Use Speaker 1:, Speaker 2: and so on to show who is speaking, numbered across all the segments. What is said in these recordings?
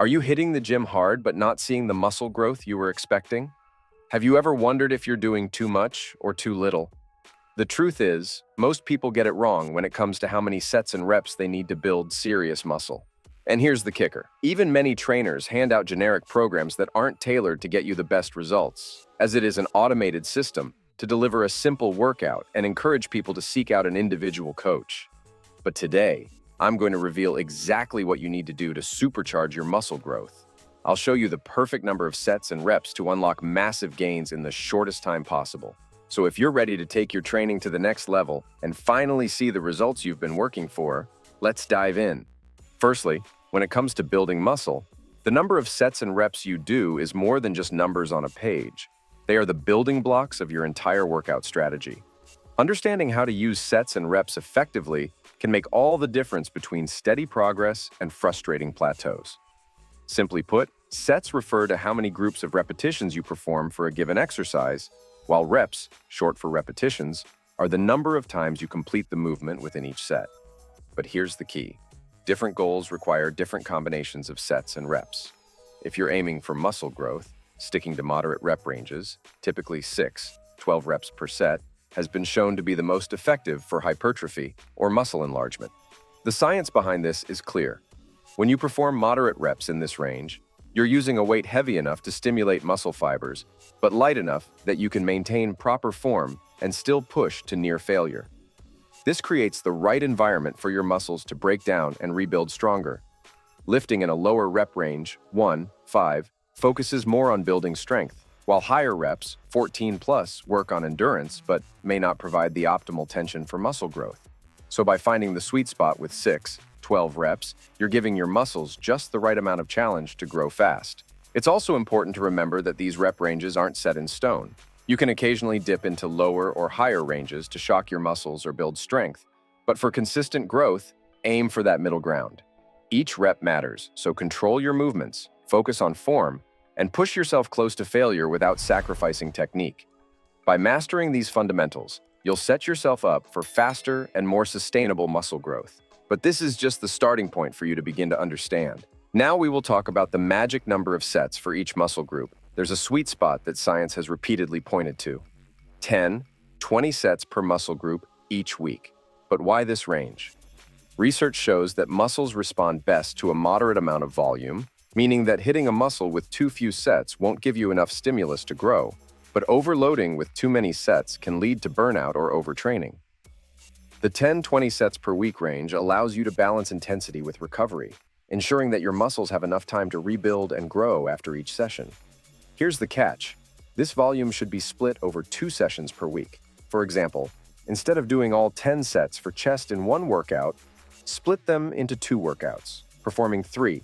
Speaker 1: Are you hitting the gym hard but not seeing the muscle growth you were expecting? Have you ever wondered if you're doing too much or too little? The truth is, most people get it wrong when it comes to how many sets and reps they need to build serious muscle. And here's the kicker. Even many trainers hand out generic programs that aren't tailored to get you the best results, as it is an automated system to deliver a simple workout and encourage people to seek out an individual coach. But today, I'm going to reveal exactly what you need to do to supercharge your muscle growth. I'll show you the perfect number of sets and reps to unlock massive gains in the shortest time possible. So if you're ready to take your training to the next level and finally see the results you've been working for, let's dive in. Firstly, when it comes to building muscle, the number of sets and reps you do is more than just numbers on a page. They are the building blocks of your entire workout strategy. Understanding how to use sets and reps effectively can make all the difference between steady progress and frustrating plateaus. Simply put, sets refer to how many groups of repetitions you perform for a given exercise, while reps, short for repetitions, are the number of times you complete the movement within each set. But here's the key. Different goals require different combinations of sets and reps. If you're aiming for muscle growth, sticking to moderate rep ranges, typically 6-12 reps per set, has been shown to be the most effective for hypertrophy or muscle enlargement. The science behind this is clear. When you perform moderate reps in this range, you're using a weight heavy enough to stimulate muscle fibers, but light enough that you can maintain proper form and still push to near failure. This creates the right environment for your muscles to break down and rebuild stronger. Lifting in a lower rep range, 1-5, focuses more on building strength, while higher reps, 14+, work on endurance but may not provide the optimal tension for muscle growth. So by finding the sweet spot with 6-12 reps, you're giving your muscles just the right amount of challenge to grow fast. It's also important to remember that these rep ranges aren't set in stone. You can occasionally dip into lower or higher ranges to shock your muscles or build strength, but for consistent growth, aim for that middle ground. Each rep matters, so control your movements, focus on form, and push yourself close to failure without sacrificing technique. By mastering these fundamentals, you'll set yourself up for faster and more sustainable muscle growth. But this is just the starting point for you to begin to understand. Now we will talk about the magic number of sets for each muscle group. There's a sweet spot that science has repeatedly pointed to. 10-20 sets per muscle group each week. But why this range? Research shows that muscles respond best to a moderate amount of volume, meaning that hitting a muscle with too few sets won't give you enough stimulus to grow, but overloading with too many sets can lead to burnout or overtraining. The 10-20 sets per week range allows you to balance intensity with recovery, ensuring that your muscles have enough time to rebuild and grow after each session. Here's the catch. This volume should be split over 2 sessions per week. For example, instead of doing all 10 sets for chest in one workout, split them into 2 workouts, performing 3-5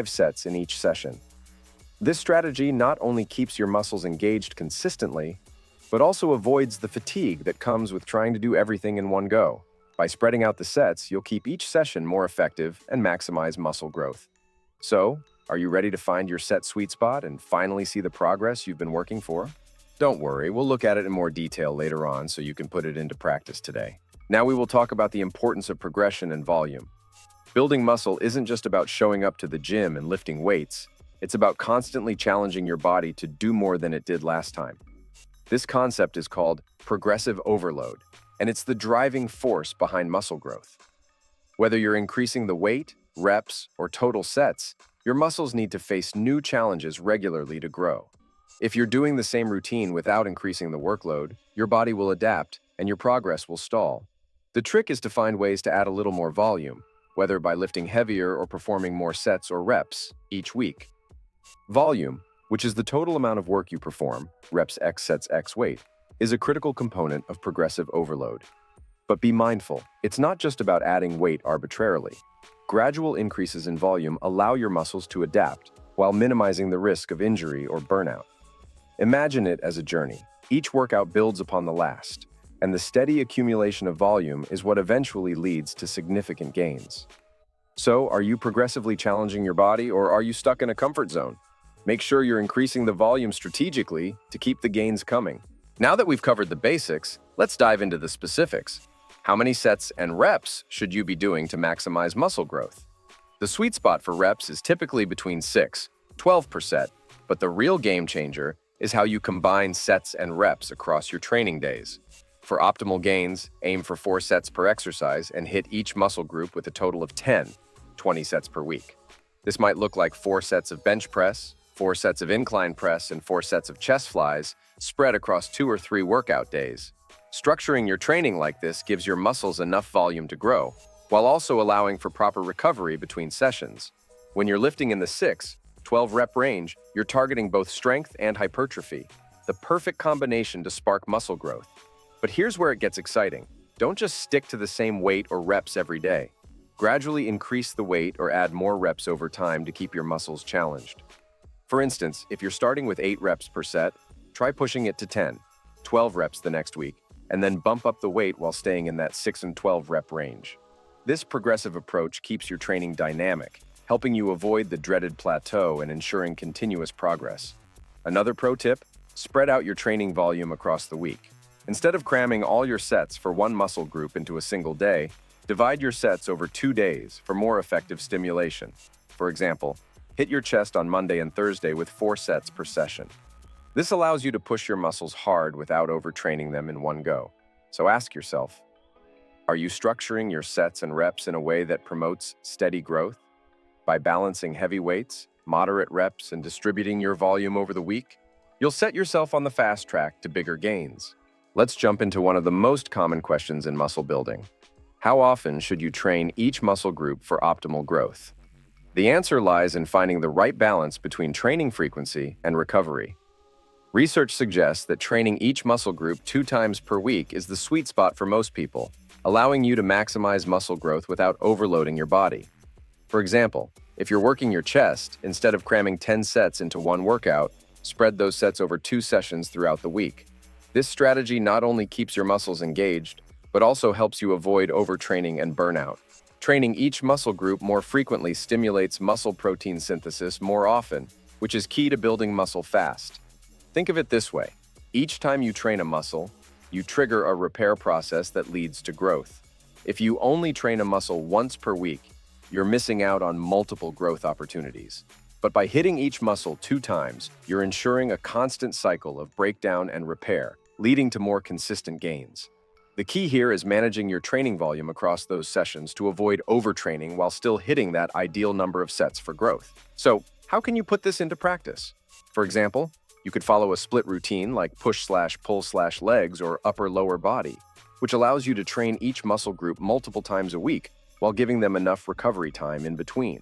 Speaker 1: sets in each session. This strategy not only keeps your muscles engaged consistently, but also avoids the fatigue that comes with trying to do everything in one go. By spreading out the sets, you'll keep each session more effective and maximize muscle growth. So, are you ready to find your set sweet spot and finally see the progress you've been working for? Don't worry, we'll look at it in more detail later on so you can put it into practice today. Now we will talk about the importance of progression and volume. Building muscle isn't just about showing up to the gym and lifting weights. It's about constantly challenging your body to do more than it did last time. This concept is called progressive overload, and it's the driving force behind muscle growth. Whether you're increasing the weight, reps, or total sets, your muscles need to face new challenges regularly to grow. If you're doing the same routine without increasing the workload, your body will adapt and your progress will stall. The trick is to find ways to add a little more volume, whether by lifting heavier or performing more sets or reps each week. Volume, which is the total amount of work you perform, reps x sets x weight, is a critical component of progressive overload. But be mindful, it's not just about adding weight arbitrarily. Gradual increases in volume allow your muscles to adapt while minimizing the risk of injury or burnout. Imagine it as a journey. Each workout builds upon the last, and the steady accumulation of volume is what eventually leads to significant gains. So, are you progressively challenging your body, or are you stuck in a comfort zone? Make sure you're increasing the volume strategically to keep the gains coming. Now that we've covered the basics, let's dive into the specifics. How many sets and reps should you be doing to maximize muscle growth? The sweet spot for reps is typically between 6–12%, but the real game changer is how you combine sets and reps across your training days. For optimal gains, aim for 4 sets per exercise and hit each muscle group with a total of 10–20 sets per week. This might look like 4 sets of bench press, 4 sets of incline press, and 4 sets of chest flies spread across 2 or 3 workout days. Structuring your training like this gives your muscles enough volume to grow, while also allowing for proper recovery between sessions. When you're lifting in the 6–12 rep range, you're targeting both strength and hypertrophy, the perfect combination to spark muscle growth. But here's where it gets exciting. Don't just stick to the same weight or reps every day. Gradually increase the weight or add more reps over time to keep your muscles challenged. For instance, if you're starting with 8 reps per set, try pushing it to 10–12 reps the next week, and then bump up the weight while staying in that 6 and 12 rep range. This progressive approach keeps your training dynamic, helping you avoid the dreaded plateau and ensuring continuous progress. Another pro tip: spread out your training volume across the week. Instead of cramming all your sets for one muscle group into a single day, divide your sets over 2 days for more effective stimulation. For example, hit your chest on Monday and Thursday with 4 sets per session. This allows you to push your muscles hard without overtraining them in one go. So ask yourself, are you structuring your sets and reps in a way that promotes steady growth? By balancing heavy weights, moderate reps, and distributing your volume over the week, you'll set yourself on the fast track to bigger gains. Let's jump into one of the most common questions in muscle building. How often should you train each muscle group for optimal growth? The answer lies in finding the right balance between training frequency and recovery. Research suggests that training each muscle group 2 times per week is the sweet spot for most people, allowing you to maximize muscle growth without overloading your body. For example, if you're working your chest, instead of cramming 10 sets into one workout, spread those sets over 2 sessions throughout the week. This strategy not only keeps your muscles engaged, but also helps you avoid overtraining and burnout. Training each muscle group more frequently stimulates muscle protein synthesis more often, which is key to building muscle fast. Think of it this way: each time you train a muscle, you trigger a repair process that leads to growth. If you only train a muscle once per week, you're missing out on multiple growth opportunities. But by hitting each muscle 2 times, you're ensuring a constant cycle of breakdown and repair, leading to more consistent gains. The key here is managing your training volume across those sessions to avoid overtraining while still hitting that ideal number of sets for growth. So, how can you put this into practice? For example, you could follow a split routine like push/pull/legs or upper-lower body, which allows you to train each muscle group multiple times a week while giving them enough recovery time in between.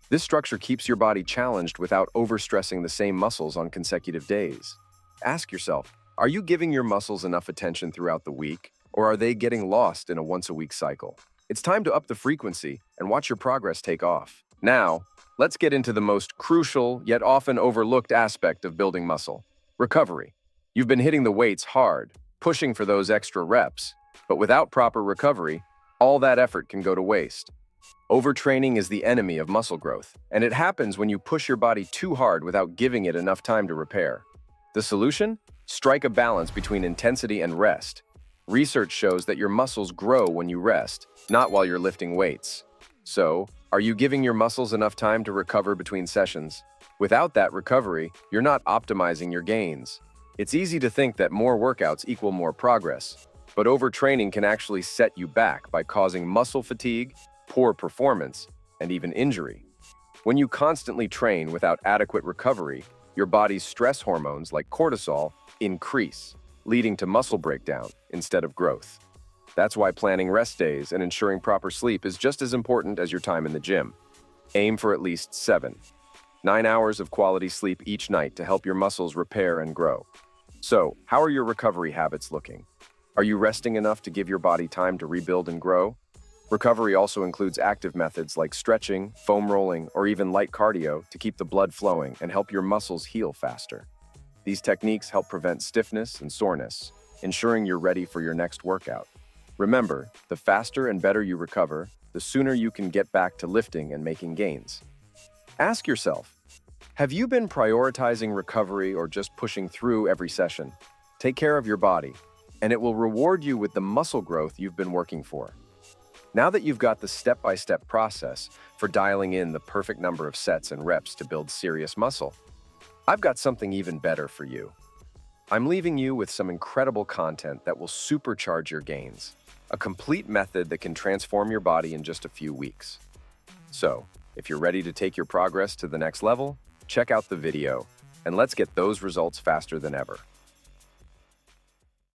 Speaker 1: This structure keeps your body challenged without overstressing the same muscles on consecutive days. Ask yourself, are you giving your muscles enough attention throughout the week, or are they getting lost in a once-a-week cycle? It's time to up the frequency and watch your progress take off. Now, let's get into the most crucial yet often overlooked aspect of building muscle: recovery. You've been hitting the weights hard, pushing for those extra reps, but without proper recovery, all that effort can go to waste. Overtraining is the enemy of muscle growth, and it happens when you push your body too hard without giving it enough time to repair. The solution? Strike a balance between intensity and rest. Research shows that your muscles grow when you rest, not while you're lifting weights. So, are you giving your muscles enough time to recover between sessions? Without that recovery, you're not optimizing your gains. It's easy to think that more workouts equal more progress, but overtraining can actually set you back by causing muscle fatigue, poor performance, and even injury. When you constantly train without adequate recovery, your body's stress hormones like cortisol increase, leading to muscle breakdown instead of growth. That's why planning rest days and ensuring proper sleep is just as important as your time in the gym. Aim for at least 7–9 hours of quality sleep each night to help your muscles repair and grow. So, how are your recovery habits looking? Are you resting enough to give your body time to rebuild and grow? Recovery also includes active methods like stretching, foam rolling, or even light cardio to keep the blood flowing and help your muscles heal faster. These techniques help prevent stiffness and soreness, ensuring you're ready for your next workout. Remember, the faster and better you recover, the sooner you can get back to lifting and making gains. Ask yourself, have you been prioritizing recovery or just pushing through every session? Take care of your body, and it will reward you with the muscle growth you've been working for. Now that you've got the step-by-step process for dialing in the perfect number of sets and reps to build serious muscle, I've got something even better for you. I'm leaving you with some incredible content that will supercharge your gains, a complete method that can transform your body in just a few weeks. So, if you're ready to take your progress to the next level, check out the video, and let's get those results faster than ever.